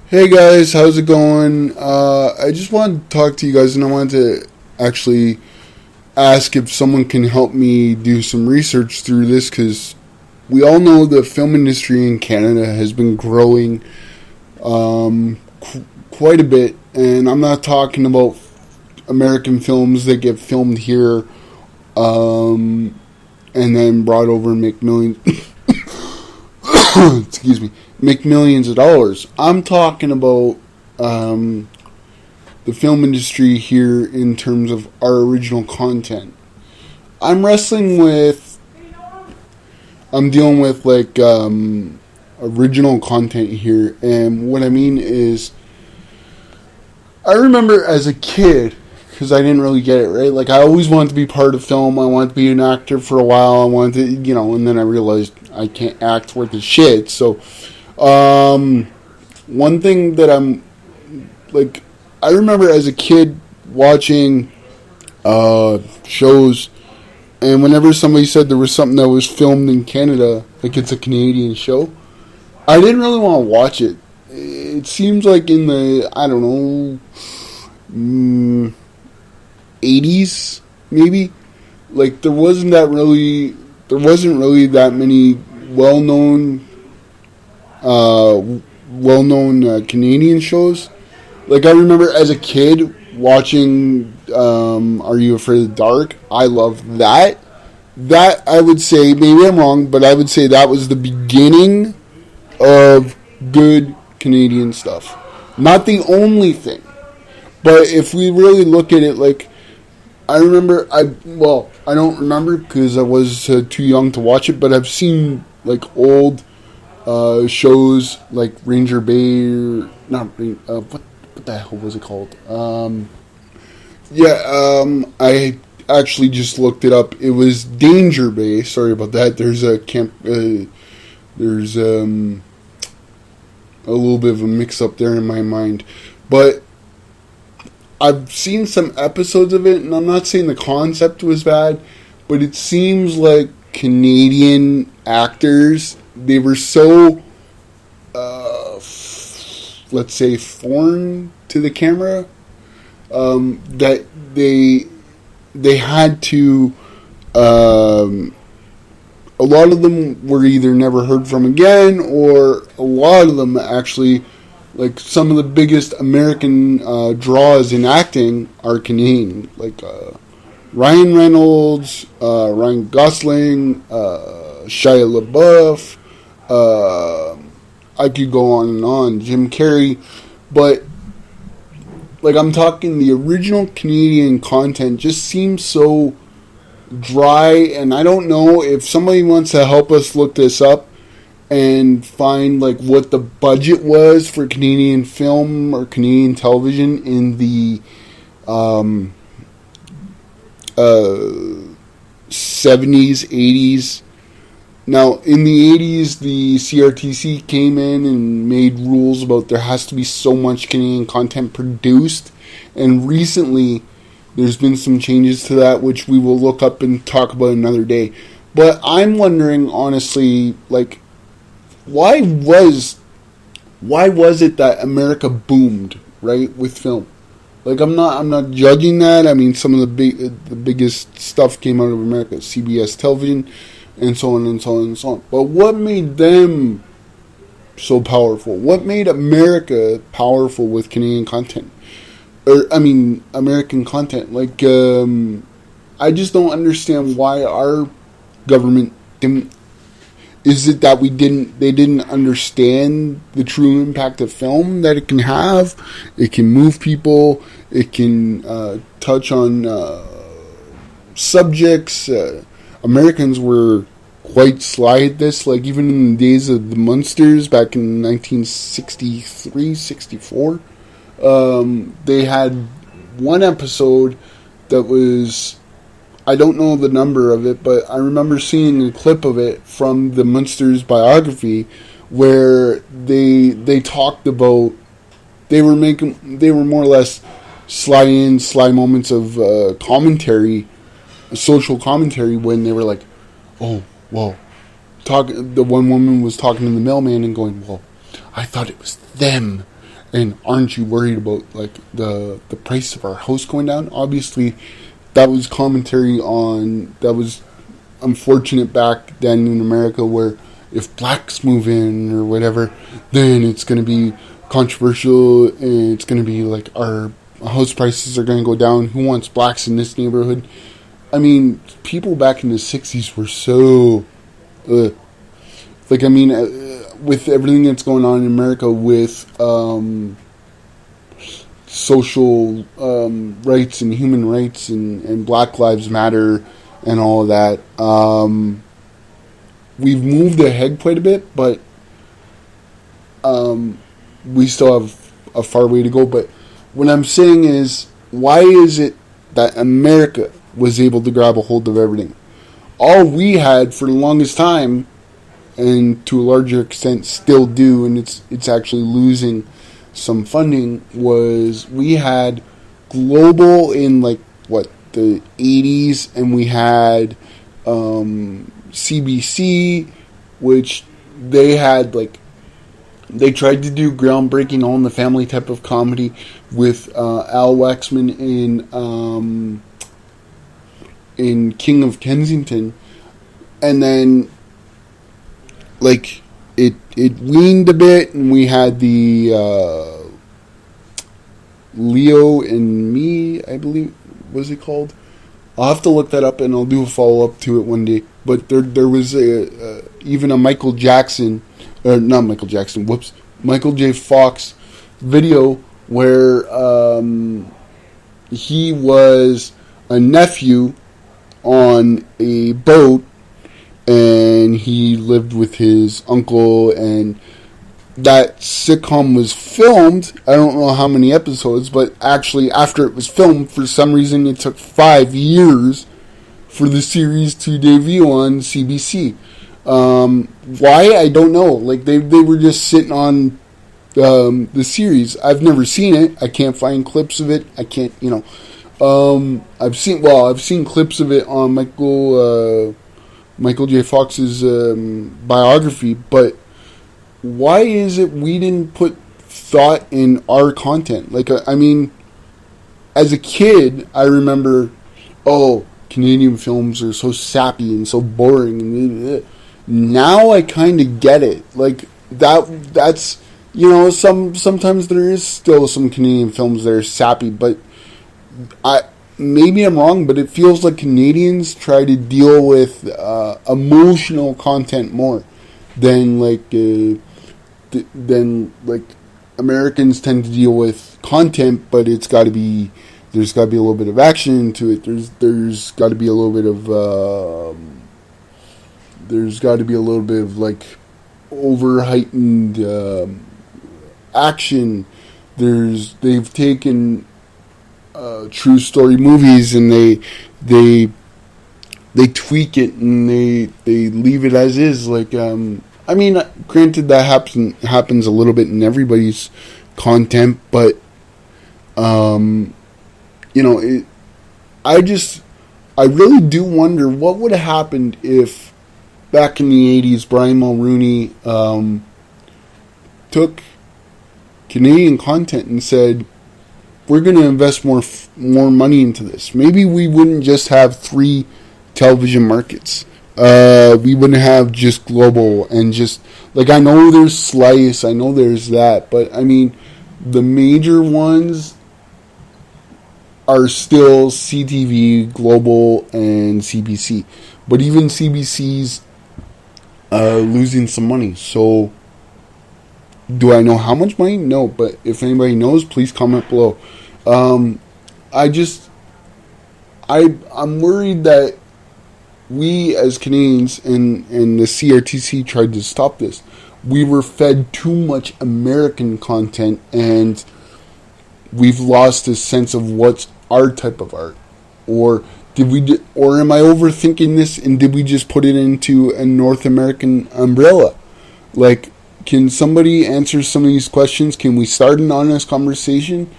Hey guys, how's it going? I just wanted to talk to you guys, and I wanted to actually ask if someone can help me do some research through this, because we all know the film industry in Canada has been growing quite a bit, and I'm not talking about American films that get filmed here and then brought over and make millions. Excuse me, make millions of dollars. I'm talking about the film industry here in terms of our original content. I'm wrestling with, I'm dealing with like original content here, and what I mean is, I remember as a kid, because I didn't really get it, right? Like, I always wanted to be part of film. I wanted to be an actor for a while. I wanted to, and then I realized I can't act worth a shit. So, one thing that I'm, like, I remember as a kid watching shows, and whenever somebody said there was something that was filmed in Canada, like it's a Canadian show, I didn't really want to watch it. It seems like in the, I don't know, 80s, maybe? Like, there wasn't really that many well-known Canadian shows. Like, I remember as a kid watching Are You Afraid of the Dark? I loved that. That, I would say, maybe I'm wrong, but I would say that was the beginning of good Canadian stuff. Not the only thing. But if we really look at it, like, I remember, I don't remember because I was too young to watch it, but I've seen, like, old shows like Ranger Bay, or, not, what the hell was it called? I actually just looked it up. It was Danger Bay, sorry about that. There's a camp, there's a little bit of a mix-up there in my mind. But I've seen some episodes of it, and I'm not saying the concept was bad, but it seems like Canadian actors, they were so, let's say, foreign to the camera, that they had to, a lot of them were either never heard from again, or a lot of them actually, like, some of the biggest American draws in acting are Canadian. Like, Ryan Reynolds, Ryan Gosling, Shia LaBeouf, I could go on and on, Jim Carrey, but, like, I'm talking the original Canadian content just seems so dry, and I don't know if somebody wants to help us look this up and find, like, what the budget was for Canadian film or Canadian television in the 70s, 80s. Now, in the 80s, the CRTC came in and made rules about there has to be so much Canadian content produced, and recently there's been some changes to that, which we will look up and talk about another day. But I'm wondering, honestly, like, why was it that America boomed, right, with film? Like, I'm not judging that. I mean, some of the biggest stuff came out of America, CBS television, and so on and so on and so on. But what made them so powerful? What made America powerful with Canadian content? American content. Like, I just don't understand why our government didn't. Is it that they didn't understand the true impact of film that it can have? It can move people. It can touch on subjects. Americans were quite sly at this. Like, even in the days of the Munsters back in 1963, 64, they had one episode that was, I don't know the number of it, but I remember seeing a clip of it from the Munsters biography where they talked about, they were more or less sly moments of commentary, social commentary, when they were like, oh, whoa, the one woman was talking to the mailman and going, well, I thought it was them. And aren't you worried about like the price of our house going down? Obviously, that was commentary on that was unfortunate back then in America, where if blacks move in or whatever, then it's going to be controversial and it's going to be like our house prices are going to go down. Who wants blacks in this neighborhood? I mean, people back in the 60s were so like, I mean, with everything that's going on in America with social rights and human rights and Black Lives Matter and all of that, we've moved ahead quite a bit, but we still have a far way to go. But what I'm saying is, why is it that America was able to grab a hold of everything? All we had for the longest time, and to a larger extent still do, and it's actually losing some funding, was we had global in like what, the 80s, and we had CBC, which they had like, they tried to do groundbreaking All in the Family type of comedy with Al Waxman in King of Kensington, and then like it weaned a bit, and we had the Leo and Me, I believe, was it called? I'll have to look that up, and I'll do a follow up to it one day. But there was even a Michael Jackson, or not Michael Jackson, whoops, Michael J. Fox video where he was a nephew on a boat, and he lived with his uncle, and that sitcom was filmed. I don't know how many episodes, but actually after it was filmed, for some reason it took 5 years for the series to debut on CBC. Why? I don't know. Like, they were just sitting on the series. I've never seen it. I can't find clips of it. I can't, I've seen clips of it on Michael J. Fox's biography, but why is it we didn't put thought in our content? Like, I mean, as a kid, I remember, Canadian films are so sappy and so boring. Now I kind of get it. Like, that's, sometimes there is still some Canadian films that are sappy, but maybe I'm wrong, but it feels like Canadians try to deal with emotional content more than Americans tend to deal with content, but there's got to be a little bit of action to it. There's got to be a little bit of like over heightened action. They've taken true story movies and they tweak it and they leave it as is. Like, I mean, granted that happens a little bit in everybody's content, but I really do wonder what would have happened if back in the 80s Brian Mulroney took Canadian content and said, we're going to invest more money into this. Maybe we wouldn't just have 3 television markets. We wouldn't have just global and just, like, I know there's Slice, I know there's that, but I mean, the major ones are still CTV, Global, and CBC. But even CBC's losing some money. So, do I know how much money? No, but if anybody knows, please comment below. I'm worried that we as Canadians and the CRTC tried to stop this. We were fed too much American content, and we've lost a sense of what's our type of art. Or or am I overthinking this, and did we just put it into a North American umbrella? Like, can somebody answer some of these questions? Can we start an honest conversation?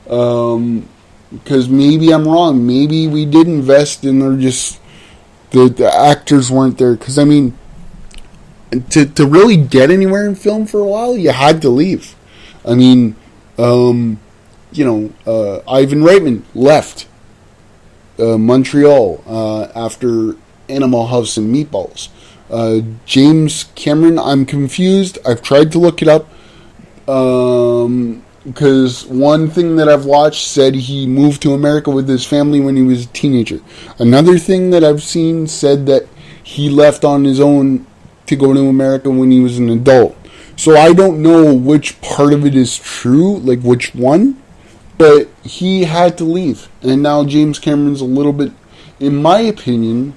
Because maybe I'm wrong. Maybe we did invest and they're just the actors weren't there. Because I mean, to really get anywhere in film for a while, you had to leave. I mean, Ivan Reitman left Montreal after Animal House and Meatballs. James Cameron, I'm confused. I've tried to look it up. Because one thing that I've watched said he moved to America with his family when he was a teenager. Another thing that I've seen said that he left on his own to go to America when he was an adult. So I don't know which part of it is true, like which one, but he had to leave. And now James Cameron's a little bit, in my opinion,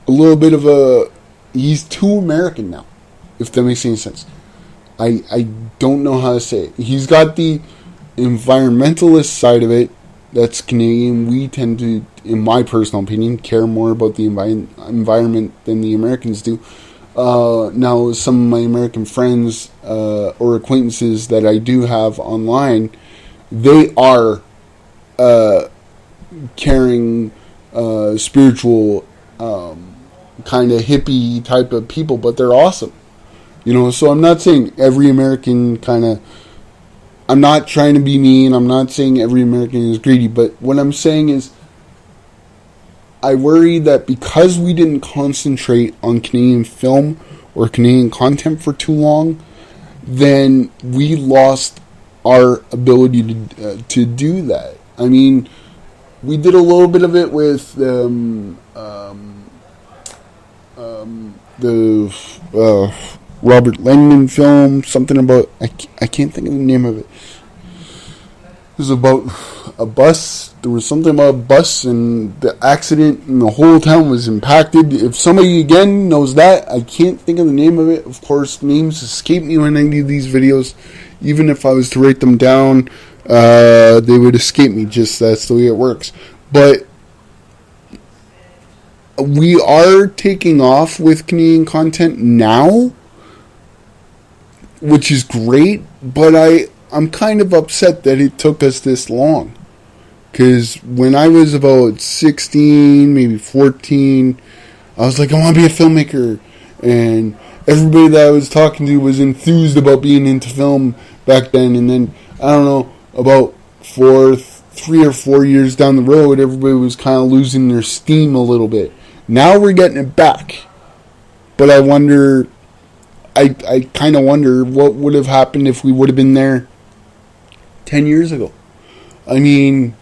a little bit of he's too American now, if that makes any sense. I don't know how to say it. He's got the environmentalist side of it that's Canadian. We tend to, in my personal opinion, care more about the environment than the Americans do. Now, some of my American friends or acquaintances that I do have online, they are caring, spiritual, kind of hippie type of people, but they're awesome. So I'm not saying every American I'm not trying to be mean. I'm not saying every American is greedy. But what I'm saying is I worry that because we didn't concentrate on Canadian film or Canadian content for too long, then we lost our ability to do that. I mean, we did a little bit of it with the Robert Langdon film, something about, I can't think of the name of it. It was about a bus. There was something about a bus and the accident, and the whole town was impacted. If somebody again knows that, I can't think of the name of it. Of course, names escape me when I do these videos. Even if I was to write them down, they would escape me. Just that's the way it works. But we are taking off with Canadian content now, which is great, but I'm kind of upset that it took us this long. Because when I was about 16, maybe 14, I was like, I want to be a filmmaker. And everybody that I was talking to was enthused about being into film back then. And then, I don't know, about 3 or 4 years down the road, everybody was kind of losing their steam a little bit. Now we're getting it back. But I wonder... I kind of wonder what would have happened if we would have been there 10 years ago. I mean,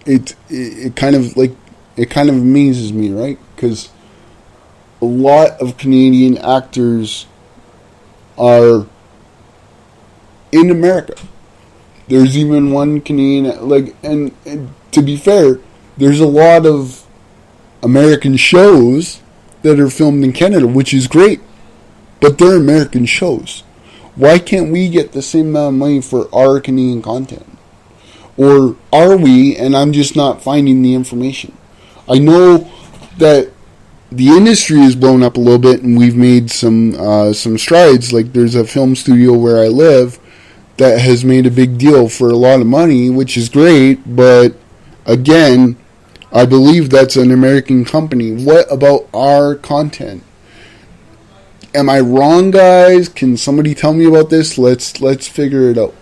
it kind of amazes me, right? Because a lot of Canadian actors are in America. There's even one Canadian, and to be fair, there's a lot of American shows that are filmed in Canada, which is great, but they're American shows. Why can't we get the same amount of money for our Canadian content? Or are we, and I'm just not finding the information? I know that the industry is blown up a little bit, and we've made some strides. Like, there's a film studio where I live that has made a big deal for a lot of money, which is great, but again, I believe that's an American company. What about our content? Am I wrong, guys? Can somebody tell me about this? Let's figure it out.